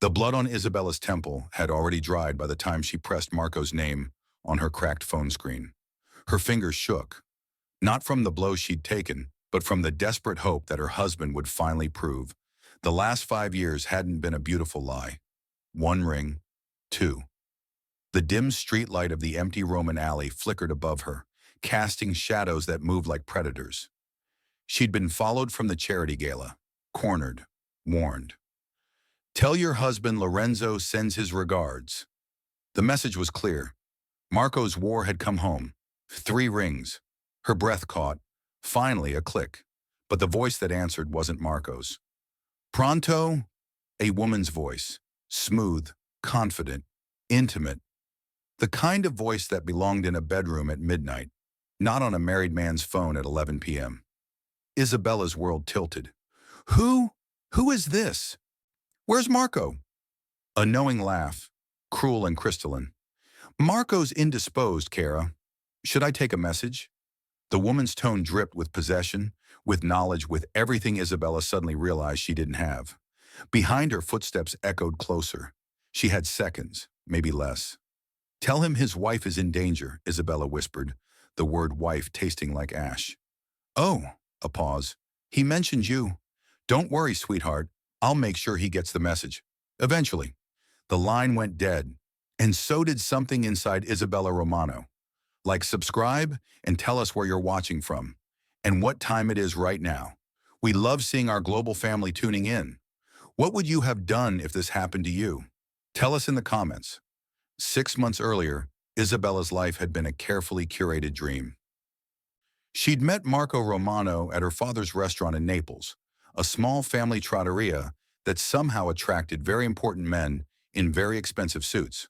The blood on Isabella's temple had already dried by the time she pressed Marco's name on her cracked phone screen. Her fingers shook, not from the blow she'd taken, but from the desperate hope that her husband would finally prove. The last 5 years hadn't been a beautiful lie. One ring, two. The dim streetlight of the empty Roman alley flickered above her, casting shadows that moved like predators. She'd been followed from the charity gala, cornered, warned. Tell your husband Lorenzo sends his regards. The message was clear. Marco's war had come home. 3 rings. Her breath caught. Finally, a click. But the voice that answered wasn't Marco's. Pronto? A woman's voice. Smooth, confident, intimate. The kind of voice that belonged in a bedroom at midnight, not on a married man's phone at 11 p.m. Isabella's world tilted. Who? Who is this? Where's Marco? A knowing laugh, cruel and crystalline. Marco's indisposed, Kara. Should I take a message? The woman's tone dripped with possession, with knowledge, with everything Isabella suddenly realized she didn't have. Behind her, footsteps echoed closer. She had seconds, maybe less. Tell him his wife is in danger, Isabella whispered, the word wife tasting like ash. Oh, a pause. He mentioned you. Don't worry, sweetheart. I'll make sure he gets the message. Eventually. The line went dead, and so did something inside Isabella Romano. Like, subscribe and tell us where you're watching from and what time it is right now. We love seeing our global family tuning in. What would you have done if this happened to you? Tell us in the comments. 6 months earlier, Isabella's life had been a carefully curated dream. She'd met Marco Romano at her father's restaurant in Naples, a small family trattoria that somehow attracted very important men in very expensive suits.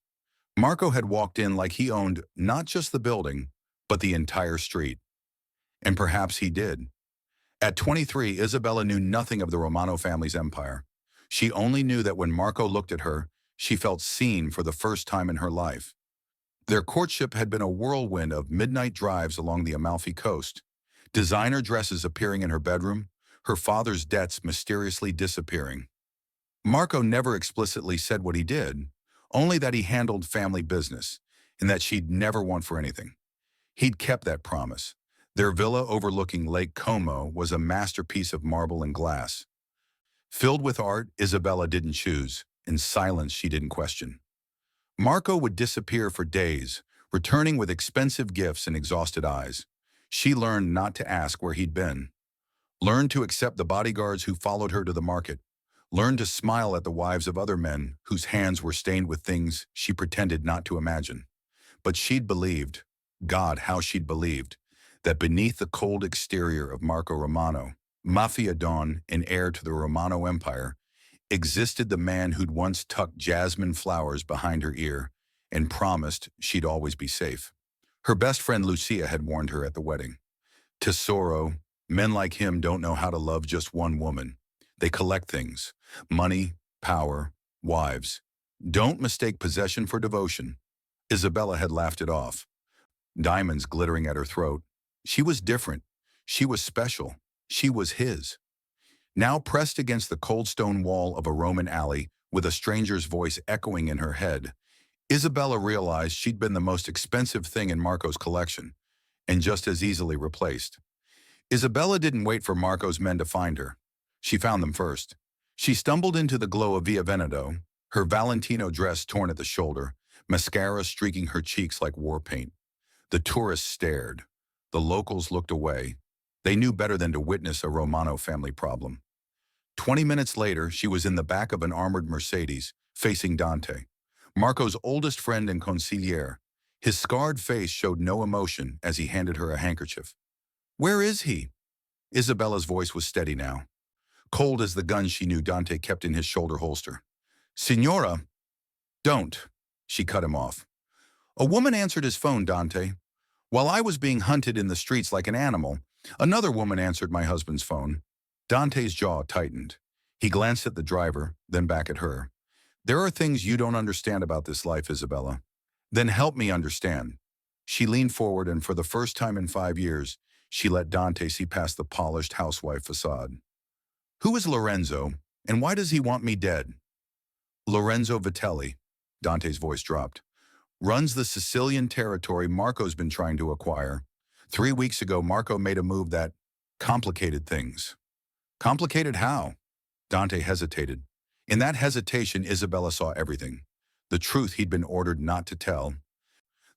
Marco had walked in like he owned not just the building, but the entire street. And perhaps he did. At 23, Isabella knew nothing of the Romano family's empire. She only knew that when Marco looked at her, she felt seen for the first time in her life. Their courtship had been a whirlwind of midnight drives along the Amalfi Coast, designer dresses appearing in her bedroom, her father's debts mysteriously disappearing. Marco never explicitly said what he did, only that he handled family business, and that she'd never want for anything. He'd kept that promise. Their villa overlooking Lake Como was a masterpiece of marble and glass. Filled with art Isabella didn't choose, in silence she didn't question. Marco would disappear for days, returning with expensive gifts and exhausted eyes. She learned not to ask where he'd been. Learned to accept the bodyguards who followed her to the market. Learned to smile at the wives of other men whose hands were stained with things she pretended not to imagine. But she'd believed, God, how she'd believed, that beneath the cold exterior of Marco Romano, Mafia Don and heir to the Romano Empire, existed the man who'd once tucked jasmine flowers behind her ear and promised she'd always be safe. Her best friend Lucia had warned her at the wedding. Tesoro, men like him don't know how to love just one woman. They collect things, money, power, wives. Don't mistake possession for devotion. Isabella had laughed it off. Diamonds glittering at her throat. She was different. She was special. She was his. Now pressed against the cold stone wall of a Roman alley with a stranger's voice echoing in her head, Isabella realized she'd been the most expensive thing in Marco's collection, and just as easily replaced. Isabella didn't wait for Marco's men to find her. She found them first. She stumbled into the glow of Via Veneto, her Valentino dress torn at the shoulder, mascara streaking her cheeks like war paint. The tourists stared. The locals looked away. They knew better than to witness a Romano family problem. 20 minutes later, she was in the back of an armored Mercedes, facing Dante, Marco's oldest friend and consigliere. His scarred face showed no emotion as he handed her a handkerchief. Where is he? Isabella's voice was steady now, cold as the gun she knew Dante kept in his shoulder holster. Signora, don't, she cut him off. A woman answered his phone, Dante. While I was being hunted in the streets like an animal, another woman answered my husband's phone. Dante's jaw tightened. He glanced at the driver, then back at her. There are things you don't understand about this life, Isabella. Then help me understand. She leaned forward, and for the first time in 5 years, she let Dante see past the polished housewife facade. Who is Lorenzo, and why does he want me dead? Lorenzo Vitelli, Dante's voice dropped, runs the Sicilian territory Marco's been trying to acquire. 3 weeks ago, Marco made a move that complicated things. Complicated how? Dante hesitated. In that hesitation, Isabella saw everything. The truth he'd been ordered not to tell.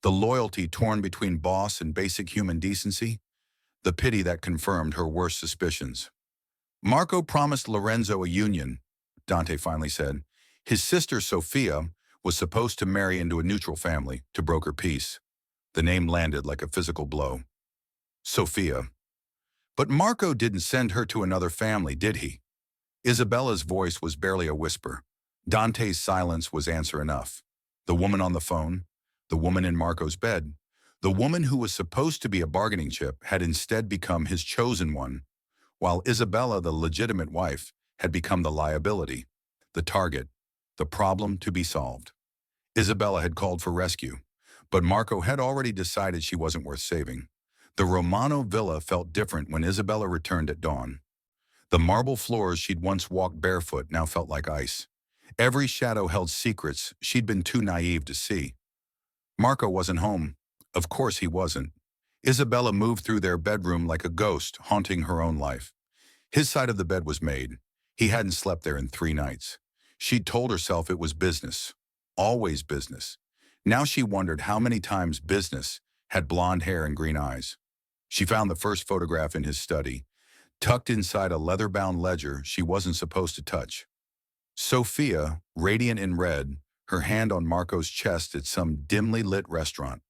The loyalty torn between boss and basic human decency. The pity that confirmed her worst suspicions. Marco promised Lorenzo a union, Dante finally said. His sister, Sophia, was supposed to marry into a neutral family to broker peace. The name landed like a physical blow. Sophia. But Marco didn't send her to another family, did he? Isabella's voice was barely a whisper. Dante's silence was answer enough. The woman on the phone, the woman in Marco's bed, the woman who was supposed to be a bargaining chip had instead become his chosen one, while Isabella, the legitimate wife, had become the liability, the target, the problem to be solved. Isabella had called for rescue, but Marco had already decided she wasn't worth saving. The Romano villa felt different when Isabella returned at dawn. The marble floors she'd once walked barefoot now felt like ice. Every shadow held secrets she'd been too naive to see. Marco wasn't home. Of course he wasn't. Isabella moved through their bedroom like a ghost, haunting her own life. His side of the bed was made. He hadn't slept there in 3 nights. She'd told herself it was business. Always business. Now she wondered how many times business had blonde hair and green eyes. She found the first photograph in his study, tucked inside a leather-bound ledger she wasn't supposed to touch. Sophia, radiant in red, her hand on Marco's chest at some dimly lit restaurant.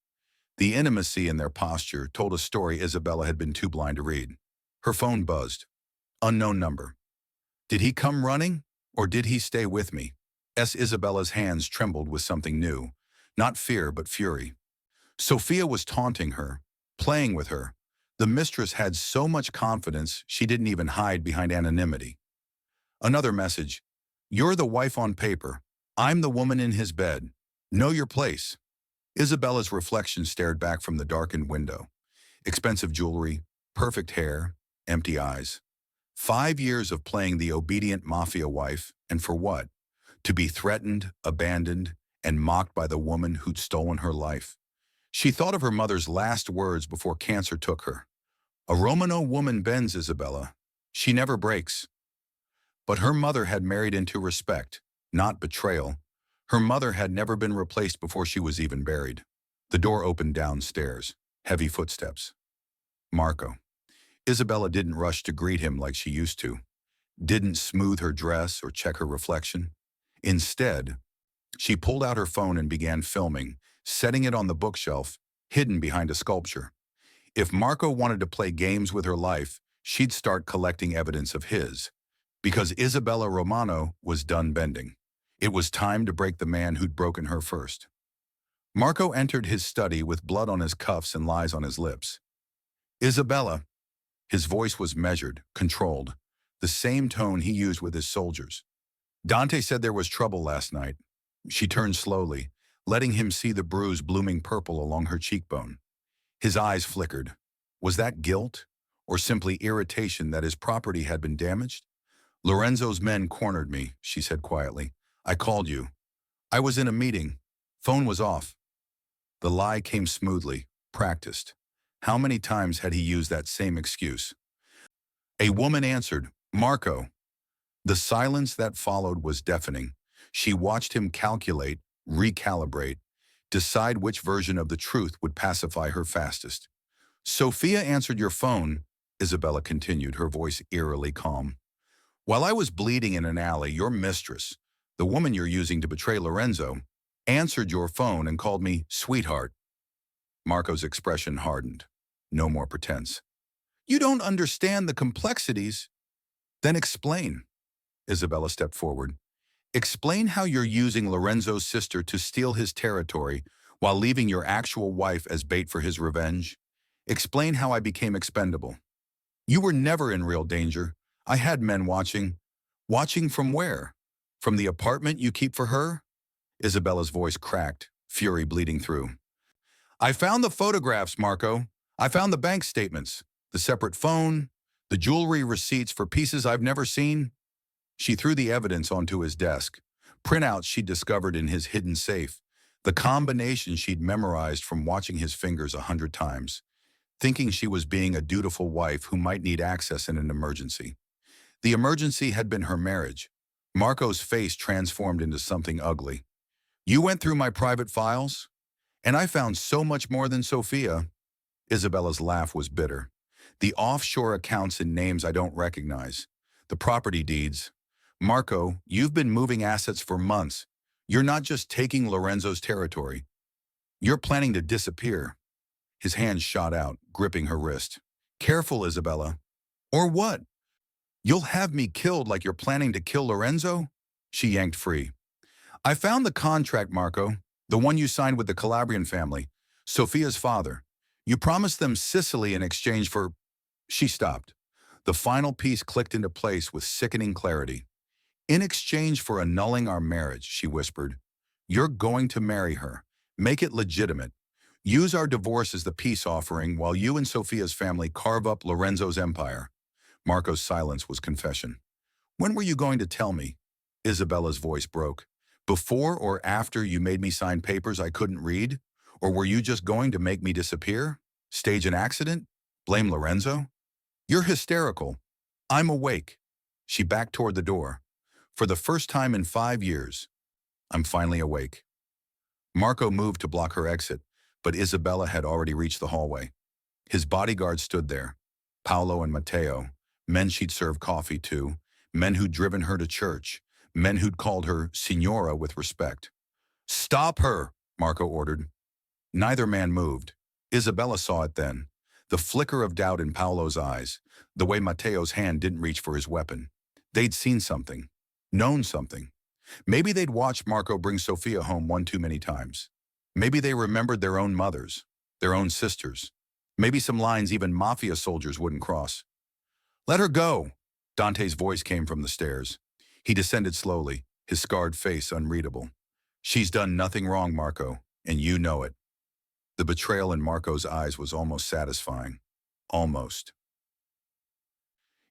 The intimacy in their posture told a story Isabella had been too blind to read. Her phone buzzed. Unknown number. Did he come running, or did he stay with me? Isabella's hands trembled with something new. Not fear, but fury. Sophia was taunting her, playing with her. The mistress had so much confidence she didn't even hide behind anonymity. Another message. You're the wife on paper. I'm the woman in his bed. Know your place. Isabella's reflection stared back from the darkened window. Expensive jewelry, perfect hair, empty eyes. 5 years of playing the obedient mafia wife, and for what? To be threatened, abandoned, and mocked by the woman who'd stolen her life. She thought of her mother's last words before cancer took her. A Romano woman bends, Isabella. She never breaks. But her mother had married into respect, not betrayal. Her mother had never been replaced before she was even buried. The door opened downstairs. Heavy footsteps. Marco. Isabella didn't rush to greet him like she used to. Didn't smooth her dress or check her reflection. Instead, she pulled out her phone and began filming, setting it on the bookshelf, hidden behind a sculpture. If Marco wanted to play games with her life, she'd start collecting evidence of his. Because Isabella Romano was done bending. It was time to break the man who'd broken her first. Marco entered his study with blood on his cuffs and lies on his lips. Isabella. His voice was measured, controlled, the same tone he used with his soldiers. Dante said there was trouble last night. She turned slowly, letting him see the bruise blooming purple along her cheekbone. His eyes flickered. Was that guilt, or simply irritation that his property had been damaged? Lorenzo's men cornered me, she said quietly. I called you. I was in a meeting. Phone was off. The lie came smoothly, practiced. How many times had he used that same excuse? A woman answered, Marco. The silence that followed was deafening. She watched him calculate, recalibrate, decide which version of the truth would pacify her fastest. Sophia answered your phone, Isabella continued, her voice eerily calm. While I was bleeding in an alley, your mistress, the woman you're using to betray Lorenzo, answered your phone and called me sweetheart. Marco's expression hardened. No more pretense. You don't understand the complexities. Then explain. Isabella stepped forward. Explain how you're using Lorenzo's sister to steal his territory while leaving your actual wife as bait for his revenge. Explain how I became expendable. You were never in real danger. I had men watching. Watching from where? From the apartment you keep for her? Isabella's voice cracked, fury bleeding through. I found the photographs, Marco. I found the bank statements, the separate phone, the jewelry receipts for pieces I've never seen. She threw the evidence onto his desk. printouts she'd discovered in his hidden safe, the combination she'd memorized from watching his fingers 100 times, thinking she was being a dutiful wife who might need access in an emergency. The emergency had been her marriage. Marco's face transformed into something ugly. "You went through my private files? And I found so much more than Sophia." Isabella's laugh was bitter. "The offshore accounts and names I don't recognize. The property deeds. Marco, you've been moving assets for months. You're not just taking Lorenzo's territory. You're planning to disappear." His hand shot out, gripping her wrist. "Careful, Isabella." "Or what? You'll have me killed like you're planning to kill Lorenzo?" She yanked free. "I found the contract, Marco, the one you signed with the Calabrian family, Sophia's father. You promised them Sicily in exchange for—" She stopped. The final piece clicked into place with sickening clarity. "In exchange for annulling our marriage," she whispered. "You're going to marry her. Make it legitimate. Use our divorce as the peace offering while you and Sophia's family carve up Lorenzo's empire." Marco's silence was confession. "When were you going to tell me?" Isabella's voice broke. "Before or after you made me sign papers I couldn't read? Or were you just going to make me disappear? Stage an accident? Blame Lorenzo?" "You're hysterical. I'm awake." She backed toward the door. "For the first time in 5 years, I'm finally awake." Marco moved to block her exit, but Isabella had already reached the hallway. His bodyguards stood there, Paolo and Matteo, men she'd served coffee to, men who'd driven her to church, men who'd called her Signora with respect. "Stop her," Marco ordered. Neither man moved. Isabella saw it then, the flicker of doubt in Paolo's eyes, the way Matteo's hand didn't reach for his weapon. They'd seen something, known something. Maybe they'd watched Marco bring Sophia home one too many times. Maybe they remembered their own mothers, their own sisters. Maybe some lines even mafia soldiers wouldn't cross. "Let her go," Dante's voice came from the stairs. He descended slowly, his scarred face unreadable. "She's done nothing wrong, Marco, and you know it." The betrayal in Marco's eyes was almost satisfying. Almost.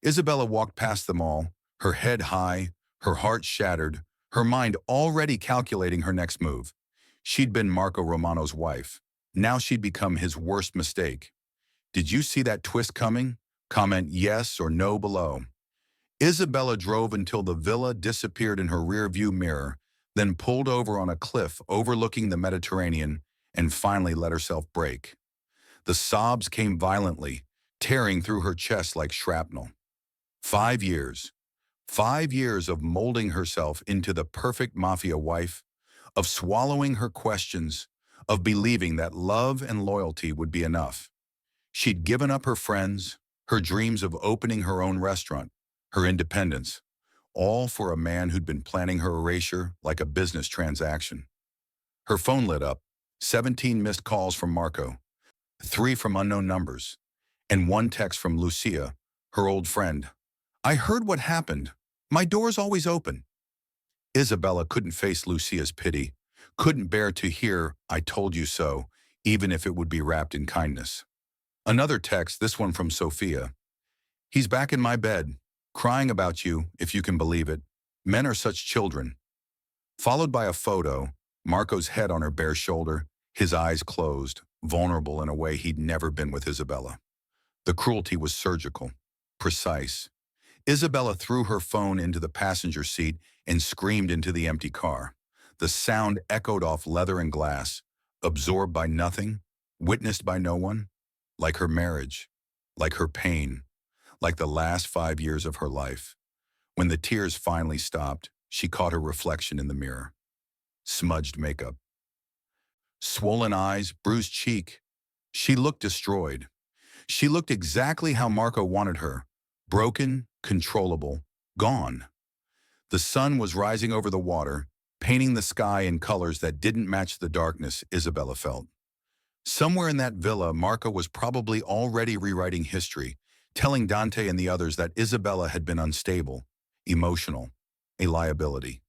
Isabella walked past them all, her head high, her heart shattered, her mind already calculating her next move. She'd been Marco Romano's wife. Now she'd become his worst mistake. "Did you see that twist coming? Comment yes or no below." Isabella drove until the villa disappeared in her rearview mirror, then pulled over on a cliff overlooking the Mediterranean and finally let herself break. The sobs came violently, tearing through her chest like shrapnel. 5 years. 5 years of molding herself into the perfect mafia wife, of swallowing her questions, of believing that love and loyalty would be enough. She'd given up her friends, her dreams of opening her own restaurant, her independence, all for a man who'd been planning her erasure like a business transaction. Her phone lit up, 17 missed calls from Marco, 3 from unknown numbers, and 1 text from Lucia, her old friend. "I heard what happened. My door's always open." Isabella couldn't face Lucia's pity, couldn't bear to hear "I told you so," even if it would be wrapped in kindness. Another text, this one from Sophia. "He's back in my bed, crying about you, if you can believe it. Men are such children." Followed by a photo, Marco's head on her bare shoulder, his eyes closed, vulnerable in a way he'd never been with Isabella. The cruelty was surgical, precise. Isabella threw her phone into the passenger seat and screamed into the empty car. The sound echoed off leather and glass, absorbed by nothing, witnessed by no one, like her marriage, like her pain, like the last 5 years of her life. When the tears finally stopped, she caught her reflection in the mirror. Smudged makeup. Swollen eyes, bruised cheek. She looked destroyed. She looked exactly how Marco wanted her. Broken, controllable, gone. The sun was rising over the water, painting the sky in colors that didn't match the darkness Isabella felt. Somewhere in that villa, Marco was probably already rewriting history, telling Dante and the others that Isabella had been unstable, emotional, a liability,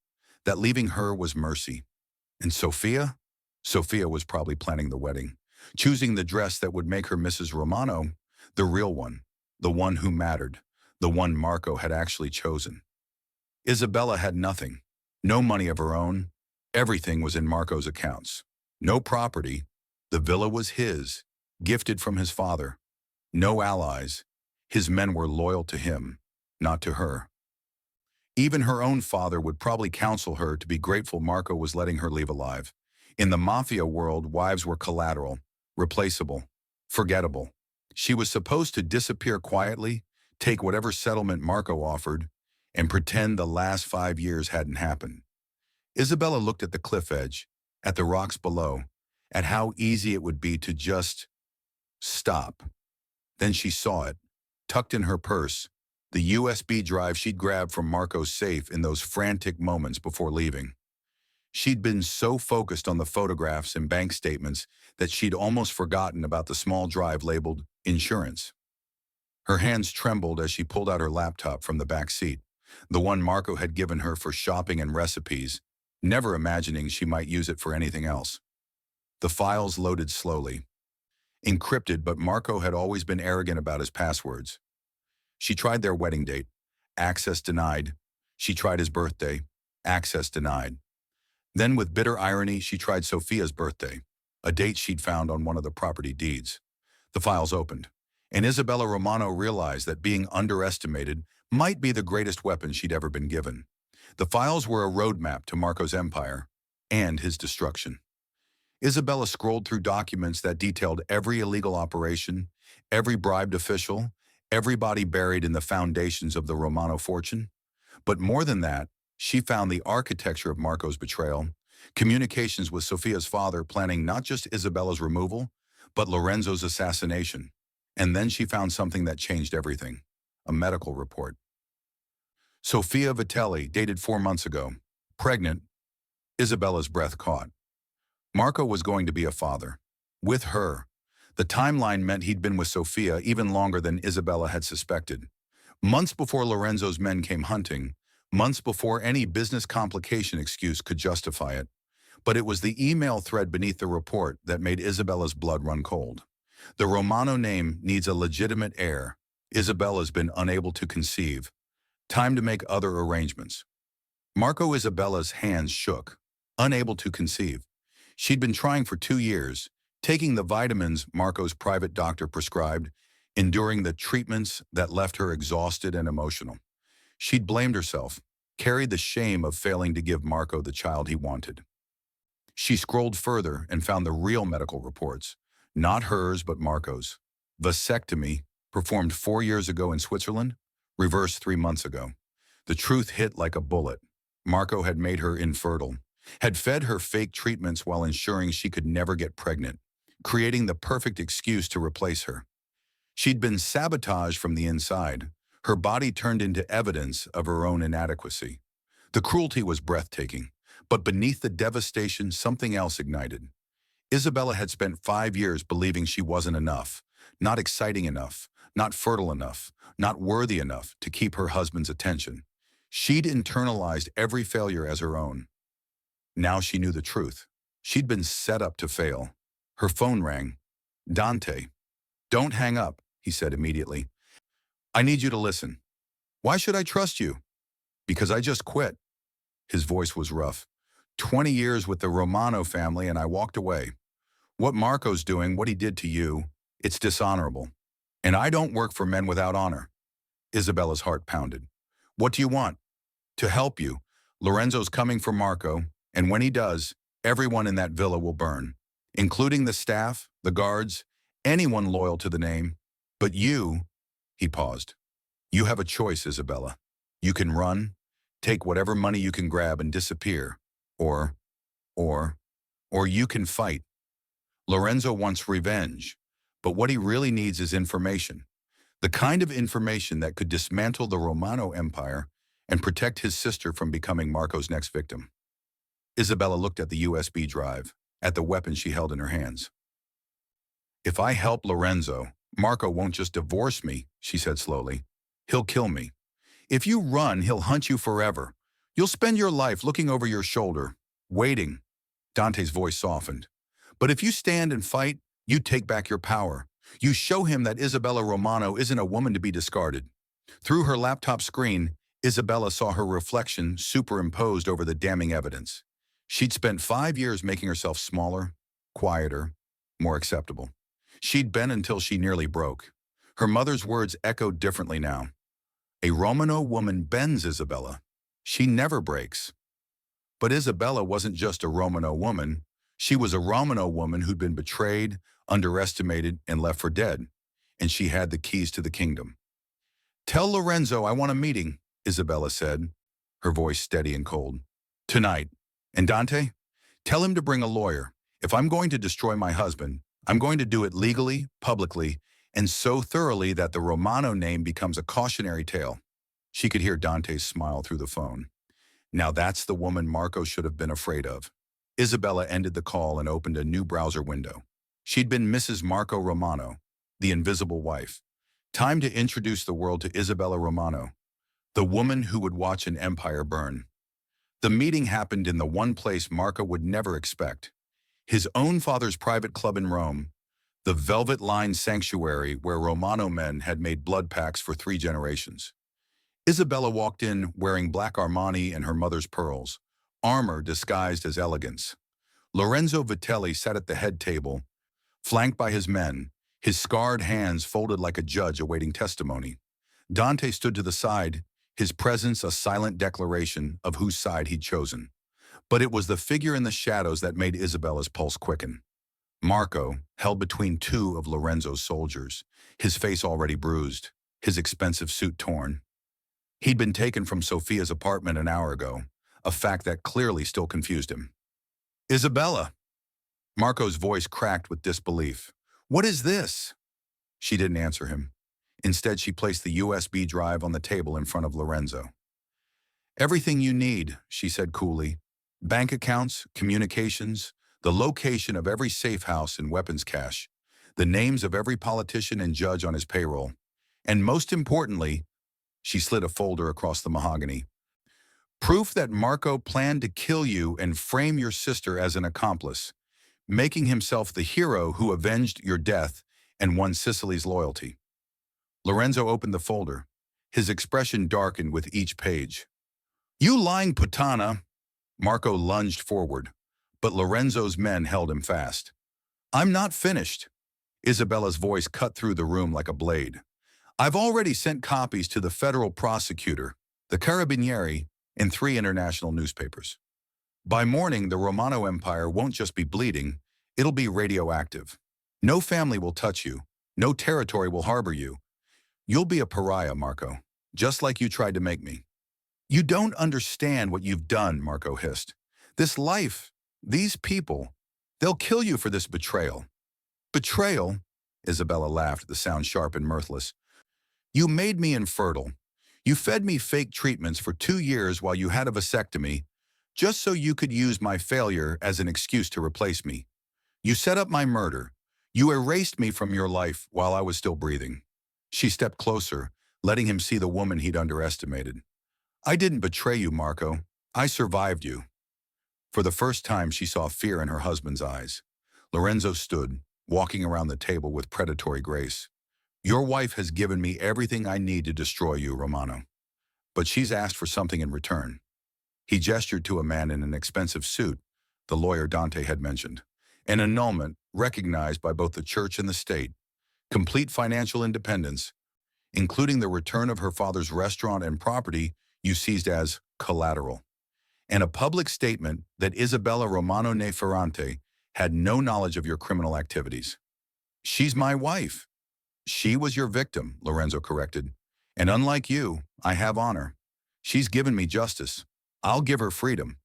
that leaving her was mercy. And Sophia? Sophia was probably planning the wedding, choosing the dress that would make her Mrs. Romano, the real one, the one who mattered, the one Marco had actually chosen. Isabella had nothing. No money of her own. Everything was in Marco's accounts. No property. The villa was his, gifted from his father. No allies. His men were loyal to him, not to her. Even her own father would probably counsel her to be grateful Marco was letting her leave alive. In the mafia world, wives were collateral, replaceable, forgettable. She was supposed to disappear quietly, take whatever settlement Marco offered, and pretend the last 5 years hadn't happened. Isabella looked at the cliff edge, at the rocks below, at how easy it would be to just stop. Then she saw it, tucked in her purse, the USB drive she'd grabbed from Marco's safe in those frantic moments before leaving. She'd been so focused on the photographs and bank statements that she'd almost forgotten about the small drive labeled insurance. Her hands trembled as she pulled out her laptop from the back seat, the one Marco had given her for shopping and recipes, never imagining she might use it for anything else. The files loaded slowly. Encrypted, but Marco had always been arrogant about his passwords. She tried their wedding date. Access denied. She tried his birthday. Access denied. Then, with bitter irony, she tried Sophia's birthday, a date she'd found on one of the property deeds. The files opened, and Isabella Romano realized that being underestimated might be the greatest weapon she'd ever been given. The files were a roadmap to Marco's empire and his destruction. Isabella scrolled through documents that detailed every illegal operation, every bribed official, everybody buried in the foundations of the Romano fortune. But more than that, she found the architecture of Marco's betrayal, communications with Sophia's father planning not just Isabella's removal, but Lorenzo's assassination. And then she found something that changed everything, a medical report. Sophia Vitelli, dated 4 months ago, pregnant. Isabella's breath caught. Marco was going to be a father. With her. The timeline meant he'd been with Sophia even longer than Isabella had suspected. Months before Lorenzo's men came hunting, months before any business complication excuse could justify it. But it was the email thread beneath the report that made Isabella's blood run cold. The Romano name needs a legitimate heir. Isabella's been unable to conceive. Time to make other arrangements. Marco Isabella's hands shook, unable to conceive. She'd been trying for 2 years, taking the vitamins Marco's private doctor prescribed, enduring the treatments that left her exhausted and emotional. She'd blamed herself, carried the shame of failing to give Marco the child he wanted. She scrolled further and found the real medical reports, not hers but Marco's. Vasectomy, performed 4 years ago in Switzerland, reversed 3 months ago. The truth hit like a bullet. Marco had made her infertile, had fed her fake treatments while ensuring she could never get pregnant, creating the perfect excuse to replace her. She'd been sabotaged from the inside, her body turned into evidence of her own inadequacy. The cruelty was breathtaking, but beneath the devastation, something else ignited. Isabella had spent 5 years believing she wasn't enough, not exciting enough, not fertile enough, not worthy enough to keep her husband's attention. She'd internalized every failure as her own. Now she knew the truth. She'd been set up to fail. Her phone rang. Dante. "Don't hang up," he said immediately. "I need you to listen." "Why should I trust you?" "Because I just quit." His voice was rough. 20 years with the Romano family and I walked away. What Marco's doing, what he did to you, it's dishonorable. And I don't work for men without honor. Isabella's heart pounded. "What do you want?" "To help you. Lorenzo's coming for Marco, and when he does, everyone in that villa will burn, including the staff, the guards, anyone loyal to the name. But you," he paused, "you have a choice, Isabella. You can run, take whatever money you can grab and disappear, or you can fight. Lorenzo wants revenge, but what he really needs is information. The kind of information that could dismantle the Romano Empire and protect his sister from becoming Marco's next victim." Isabella looked at the USB drive, at the weapon she held in her hands. "If I help Lorenzo, Marco won't just divorce me," she said slowly. "He'll kill me. If you run, he'll hunt you forever. You'll spend your life looking over your shoulder, waiting." Dante's voice softened. "But if you stand and fight, you take back your power. You show him that Isabella Romano isn't a woman to be discarded." Through her laptop screen, Isabella saw her reflection superimposed over the damning evidence. She'd spent 5 years making herself smaller, quieter, more acceptable. She'd been until she nearly broke. Her mother's words echoed differently now. A Romano woman bends, Isabella. She never breaks. But Isabella wasn't just a Romano woman. She was a Romano woman who'd been betrayed, underestimated, and left for dead. And she had the keys to the kingdom. "Tell Lorenzo I want a meeting," Isabella said, her voice steady and cold. "Tonight. And Dante? Tell him to bring a lawyer. If I'm going to destroy my husband, I'm going to do it legally, publicly, and so thoroughly that the Romano name becomes a cautionary tale." She could hear Dante's smile through the phone. Now that's the woman Marco should have been afraid of. Isabella ended the call and opened a new browser window. She'd been Mrs. Marco Romano, the invisible wife. Time to introduce the world to Isabella Romano, the woman who would watch an empire burn. The meeting happened in the one place Marco would never expect. His own father's private club in Rome, the velvet-lined sanctuary where Romano men had made blood pacts for 3 generations. Isabella walked in wearing black Armani and her mother's pearls, armor disguised as elegance. Lorenzo Vitelli sat at the head table, flanked by his men, his scarred hands folded like a judge awaiting testimony. Dante stood to the side, his presence a silent declaration of whose side he'd chosen. But it was the figure in the shadows that made Isabella's pulse quicken. Marco, held between 2 of Lorenzo's soldiers, his face already bruised, his expensive suit torn. He'd been taken from Sophia's apartment an hour ago, a fact that clearly still confused him. "Isabella!" Marco's voice cracked with disbelief. "What is this?" She didn't answer him. Instead, she placed the USB drive on the table in front of Lorenzo. "Everything you need," she said coolly. "Bank accounts, communications, the location of every safe house and weapons cache, the names of every politician and judge on his payroll, and most importantly," she slid a folder across the mahogany, "proof that Marco planned to kill you and frame your sister as an accomplice, making himself the hero who avenged your death and won Sicily's loyalty." Lorenzo opened the folder. His expression darkened with each page. "You lying putana!" Marco lunged forward, but Lorenzo's men held him fast. "I'm not finished." Isabella's voice cut through the room like a blade. "I've already sent copies to the federal prosecutor, the Carabinieri, and 3 international newspapers. By morning, the Romano Empire won't just be bleeding, it'll be radioactive. No family will touch you. No territory will harbor you. You'll be a pariah, Marco, just like you tried to make me." "You don't understand what you've done," Marco hissed. "This life, these people, they'll kill you for this betrayal." "Betrayal?" Isabella laughed, the sound sharp and mirthless. "You made me infertile. You fed me fake treatments for 2 years while you had a vasectomy, just so you could use my failure as an excuse to replace me. You set up my murder. You erased me from your life while I was still breathing." She stepped closer, letting him see the woman he'd underestimated. "I didn't betray you, Marco. I survived you." For the first time, she saw fear in her husband's eyes. Lorenzo stood, walking around the table with predatory grace. "Your wife has given me everything I need to destroy you, Romano. But she's asked for something in return." He gestured to a man in an expensive suit, the lawyer Dante had mentioned. "An annulment recognized by both the church and the state. Complete financial independence, including the return of her father's restaurant and property you seized as collateral. And a public statement that Isabella Romano Neferrante had no knowledge of your criminal activities." "She's my wife." "She was your victim," Lorenzo corrected. "And unlike you, I have honor. She's given me justice. I'll give her freedom."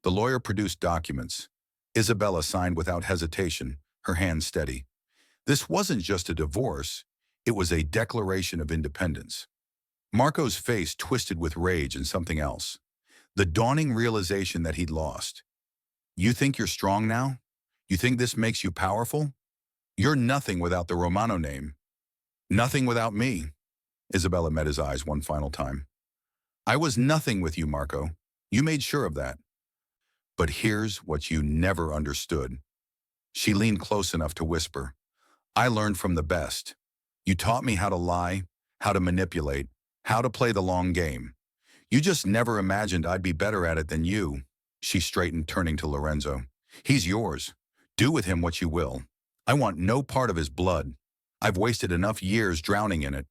The lawyer produced documents. Isabella signed without hesitation, her hand steady. This wasn't just a divorce, it was a declaration of independence. Marco's face twisted with rage and something else. The dawning realization that he'd lost. "You think you're strong now? You think this makes you powerful? You're nothing without the Romano name. Nothing without me." Isabella met his eyes one final time. "I was nothing with you, Marco. You made sure of that. But here's what you never understood." She leaned close enough to whisper. "I learned from the best. You taught me how to lie, how to manipulate, how to play the long game. You just never imagined I'd be better at it than you. She straightened, turning to Lorenzo. He's yours. Do with him what you will. I want no part of his blood. I've wasted enough years drowning in it.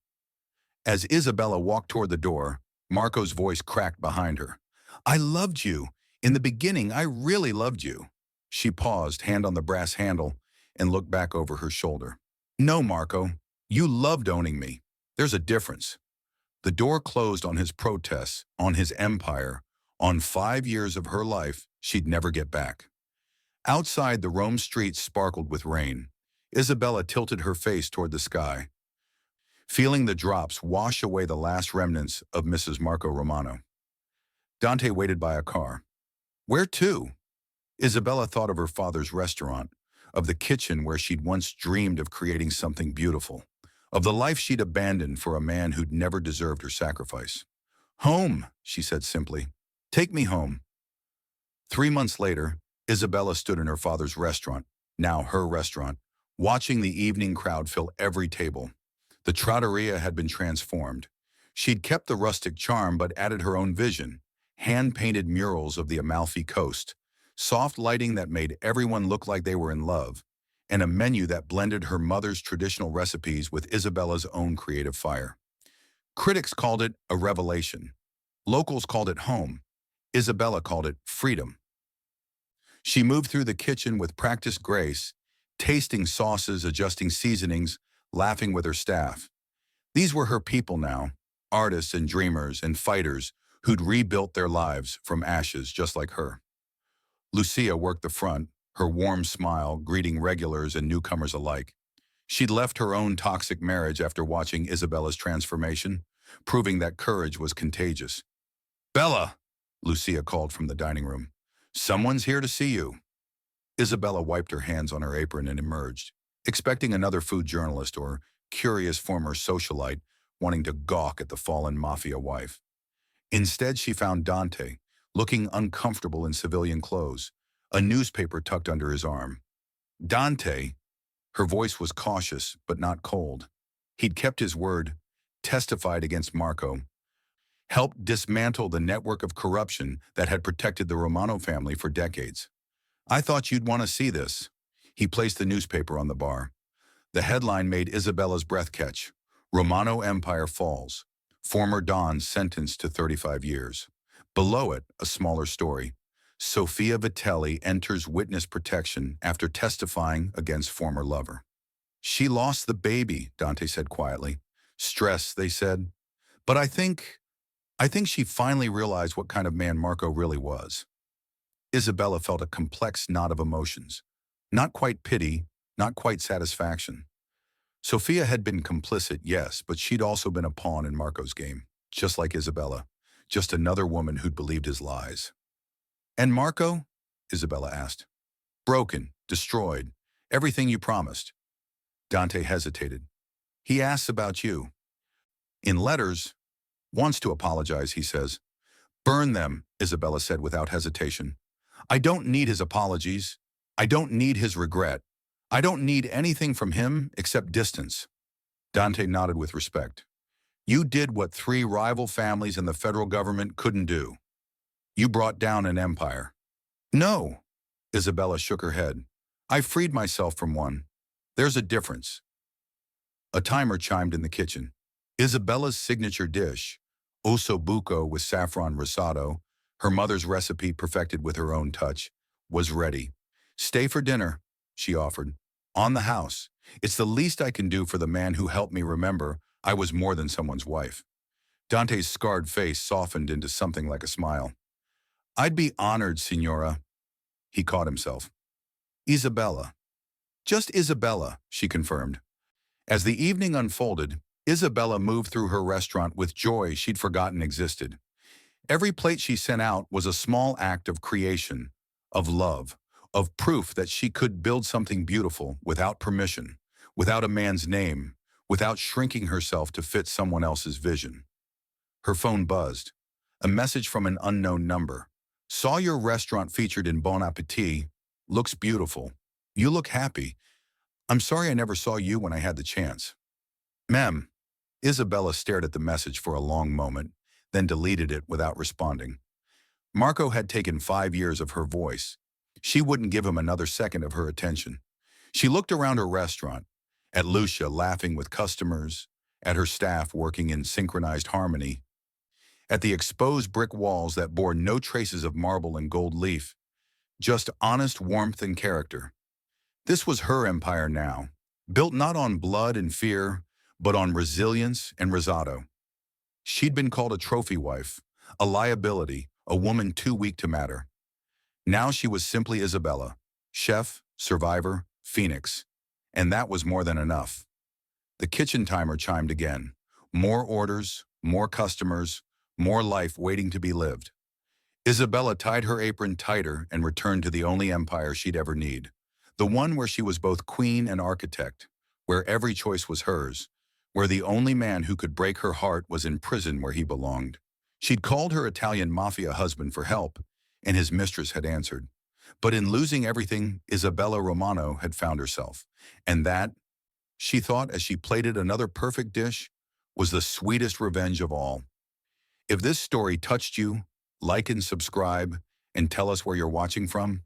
As Isabella walked toward the door, Marco's voice cracked behind her. I loved you. In the beginning, I really loved you. She paused, hand on the brass handle, and looked back over her shoulder. No, Marco. You loved owning me. There's a difference. The door closed on his protests, on his empire, on 5 years of her life she'd never get back. Outside, the Rome streets sparkled with rain. Isabella tilted her face toward the sky, feeling the drops wash away the last remnants of Mrs. Marco Romano. Dante waited by a car. Where to? Isabella thought of her father's restaurant, of the kitchen where she'd once dreamed of creating something beautiful, of the life she'd abandoned for a man who'd never deserved her sacrifice. Home, she said simply. Take me home. 3 months later, Isabella stood in her father's restaurant, now her restaurant, watching the evening crowd fill every table. The trattoria had been transformed. She'd kept the rustic charm but added her own vision, hand-painted murals of the Amalfi Coast, soft lighting that made everyone look like they were in love, and a menu that blended her mother's traditional recipes with Isabella's own creative fire. Critics called it a revelation. Locals called it home. Isabella called it freedom. She moved through the kitchen with practiced grace, tasting sauces, adjusting seasonings, laughing with her staff. These were her people now, artists and dreamers and fighters who'd rebuilt their lives from ashes just like her. Lucia worked the front, her warm smile greeting regulars and newcomers alike. She'd left her own toxic marriage after watching Isabella's transformation, proving that courage was contagious. Bella, Lucia called from the dining room. Someone's here to see you. Isabella wiped her hands on her apron and emerged, expecting another food journalist or curious former socialite wanting to gawk at the fallen mafia wife. Instead, she found Dante, looking uncomfortable in civilian clothes, a newspaper tucked under his arm. Dante, her voice was cautious but not cold. He'd kept his word, testified against Marco, helped dismantle the network of corruption that had protected the Romano family for decades. I thought you'd want to see this. He placed the newspaper on the bar. The headline made Isabella's breath catch. Romano Empire falls. Former Dons sentenced to 35 years. Below it, a smaller story. Sofia Vitelli enters witness protection after testifying against former lover. She lost the baby, Dante said quietly. Stress, they said. But I think she finally realized what kind of man Marco really was. Isabella felt a complex knot of emotions. Not quite pity, not quite satisfaction. Sofia had been complicit, yes, but she'd also been a pawn in Marco's game, just like Isabella, just another woman who'd believed his lies. And Marco? Isabella asked. Broken, destroyed, everything you promised. Dante hesitated. He asks about you. In letters, wants to apologize, he says. Burn them, Isabella said without hesitation. I don't need his apologies. I don't need his regret. I don't need anything from him except distance. Dante nodded with respect. You did what 3 rival families and the federal government couldn't do. You brought down an empire. No, Isabella shook her head. I freed myself from one. There's a difference. A timer chimed in the kitchen. Isabella's signature dish, osso buco with saffron risotto, her mother's recipe perfected with her own touch, was ready. Stay for dinner, she offered. On the house. It's the least I can do for the man who helped me remember I was more than someone's wife. Dante's scarred face softened into something like a smile. I'd be honored, Signora. He caught himself. Isabella. Just Isabella, she confirmed. As the evening unfolded, Isabella moved through her restaurant with joy she'd forgotten existed. Every plate she sent out was a small act of creation, of love, of proof that she could build something beautiful without permission, without a man's name, without shrinking herself to fit someone else's vision. Her phone buzzed. A message from an unknown number. Saw your restaurant featured in Bon Appetit. Looks beautiful. You look happy. I'm sorry I never saw you when I had the chance. Ma'am. Isabella stared at the message for a long moment, then deleted it without responding. Marco had taken 5 years of her voice. She wouldn't give him another second of her attention. She looked around her restaurant, at Lucia laughing with customers, at her staff working in synchronized harmony, at the exposed brick walls that bore no traces of marble and gold leaf, just honest warmth and character. This was her empire now, built not on blood and fear, but on resilience and risotto. She'd been called a trophy wife, a liability, a woman too weak to matter. Now she was simply Isabella, chef, survivor, phoenix. And that was more than enough. The kitchen timer chimed again. More orders, more customers, more life waiting to be lived. Isabella tied her apron tighter and returned to the only empire she'd ever need. The one where she was both queen and architect, where every choice was hers, where the only man who could break her heart was in prison where he belonged. She'd called her Italian mafia husband for help, and his mistress had answered. But in losing everything, Isabella Romano had found herself. And that, she thought as she plated another perfect dish, was the sweetest revenge of all. If this story touched you, like and subscribe, and tell us where you're watching from.